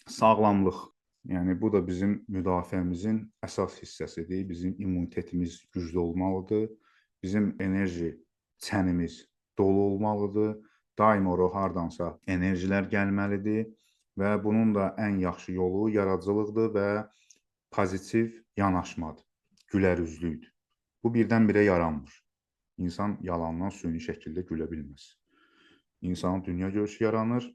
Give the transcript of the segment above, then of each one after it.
Sağlamlıq. Yəni bu da bizim müdafiəmizin əsas hissəsidir. Bizim immunitetimiz güclü olmalıdır. Bizim enerji çənimiz dolu olmalıdır. Daim ora hardansa enerjilər gəlməlidir və bunun da ən yaxşı yolu yaradıcılıqdır və pozitiv yanaşmadır, gülərüzlükdür. Bu birdən-birə yaranmır. İnsan yalandan süni şəkildə gülə bilməz. İnsanın dünya görüşü yaranır.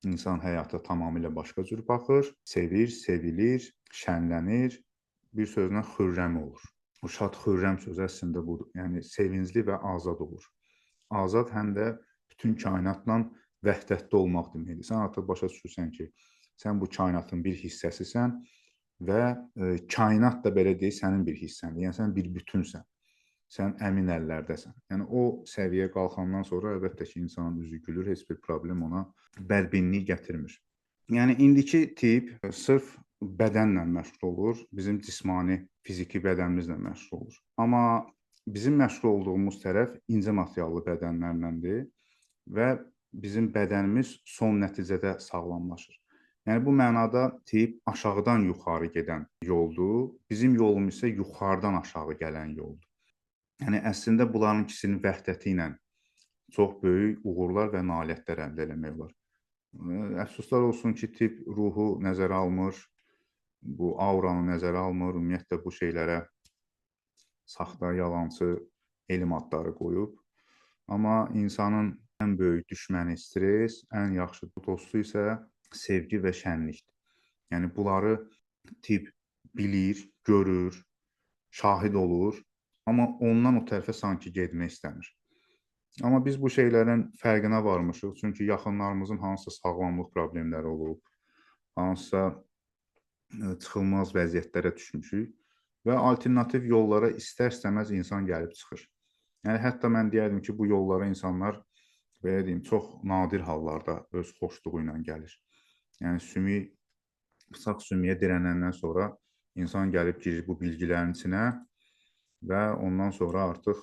İnsan həyata tamamilə başqa cür baxır, sevir, sevilir, şənlənir, bir sözlə xürrəm olur. O şad xürrəm sözü əslində budur. Yəni sevincli və azad olur. Azad həm də bütün kainatla vəhdətdə olmaq deməkdir. Sən artıq başa düşürsən ki, sən bu kainatın bir hissəsisən və kainat da belə deyək sənin bir hissəndir. Yəni sən bir bütünsən. Sən əmin əllərdəsən. Yəni o səviyyəyə qalxandan sonra əlbəttə ki, insanın üzü gülür, heç bir problem ona bədbinlik gətirmir. Yəni indiki tip sırf bədənlə məşğul olur, bizim cismani, fiziki bədənimizlə məşğul olur. Amma bizim məşğul olduğumuz tərəf incə materiallı bədənlərləndir və bizim bədənimiz son nəticədə sağlamlaşır. Yəni bu mənada tip aşağıdan yuxarı gedən yoldur, bizim yolumuz isə yuxarıdan aşağı gələn yoldur. Yəni əslində bunların ikisinin vəhdəti ilə çox böyük uğurlar və nailiyyətlər əldə etmək olar. Əfsuslar olsun ki, tip ruhu nəzərə almır, bu auranı nəzərə almır, ümumiyyətlə bu şeylərə saxta, yalançı elm adları qoyub. Amma insanın ən böyük düşməni stres, ən yaxşı dostu isə sevgi və şənlikdir. Yəni bunları tip bilir, görür, şahid olur. Amma ondan o tərəfə sanki getmək istəmir. Amma biz bu şeylərin fərqinə varmışıq. Çünki yaxınlarımızın hansısa sağlamlıq problemləri olub, hansısa çıxılmaz vəziyyətlərə düşmüşük və alternativ yollara istər-istəməz insan gəlib çıxır. Yəni hətta mən deyərdim ki, bu yollara insanlar belə deyim, çox nadir hallarda öz xoşluğu ilə gəlir. Yəni sümük, bıçaq sümüyə dirənəndən sonra insan gəlib girir bu bilgilərin içinə və ondan sonra artıq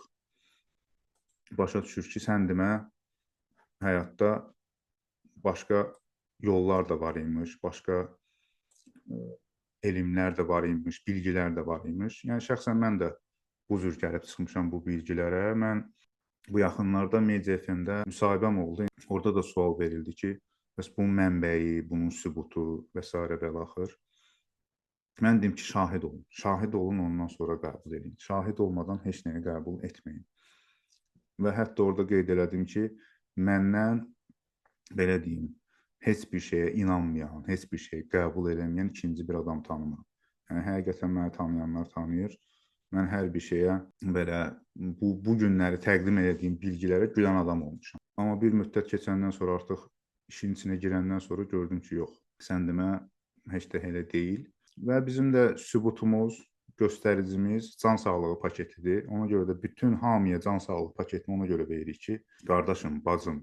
başa düşür ki, sən demə həyatda başqa yollar da var imiş, başqa elmlər də var imiş, bilgilər də var imiş. Yəni şəxsən mən də bu cür gəlib çıxmışam bu bilgilərə. Mən bu yaxınlarda Media FM-də müsahibəm oldu. Orada da sual verildi ki, bəs bunun mənbəyi, bunun sübutu və s. və ilaxır. Mən deyim ki, şahid olun. Şahid olun, ondan sonra qəbul edin. Şahid olmadan heç nəyi qəbul etməyin. Və hətta orada qeyd elədim ki, məndən belə deyim, heç bir şeyə inanmayan, heç bir şey qəbul edəməyən ikinci bir adam tanımıram. Yəni həqiqətən məni tanıyanlar tanıyır. Mən hər bir şeyə belə bu günləri təqdim etdiyim bilgilərə gülən adam olmuşam. Amma bir müddət keçəndən sonra artıq işin içinə girəndən sonra gördüm ki, yox, sən demə heç də elə deyil. Və bizim də sübutumuz, göstəricimiz can sağlığı paketidir. Ona görə də bütün hamıya can sağlığı paketini ona görə veririk ki, qardaşım, bacım,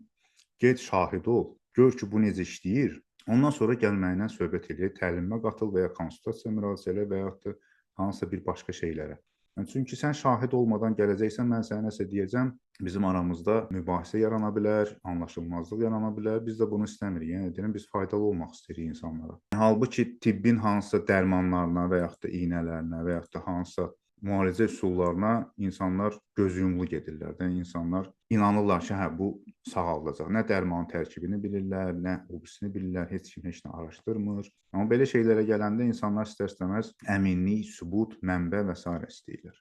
get şahid ol, gör ki, bu necə işləyir. Ondan sonra gəl mənimlə söhbət edək, təlimə qatıl və ya konsultasiya müraciət elə və ya da hansısa bir başqa şeylərə. Çünki sən şahid olmadan gələcəksən, mən sənə nəsə deyəcəm, bizim aramızda mübahisə yarana bilər, anlaşılmazlıq yarana bilər. Biz də bunu istəmirik. Yəni deyirəm, biz faydalı olmaq istəyirik insanlara. Halbuki tibbin hansısa dərmanlarına və yaxud da iynələrinə və yaxud da hansısa müalicə üsullarına insanlar gözüyumulu gedirlər də. İnsanlar inanırlar ki, hə, bu sağaldacaq. Nə dərmanın tərkibini bilirlər, nə obisini bilirlər, heç kim heç nə araşdırmır. Amma belə şeylərə gələndə insanlar istər-istəməz əminlik, sübut, mənbə və s. istəyirlər.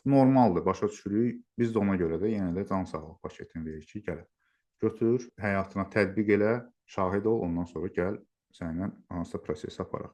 Normaldır, başa düşürük. Biz də ona görə də yenə də can sağlığı paketini veririk ki, gəl. Götür, həyatına tətbiq elə, şahid ol, ondan sonra gəl səninlə hansısa proses aparaq.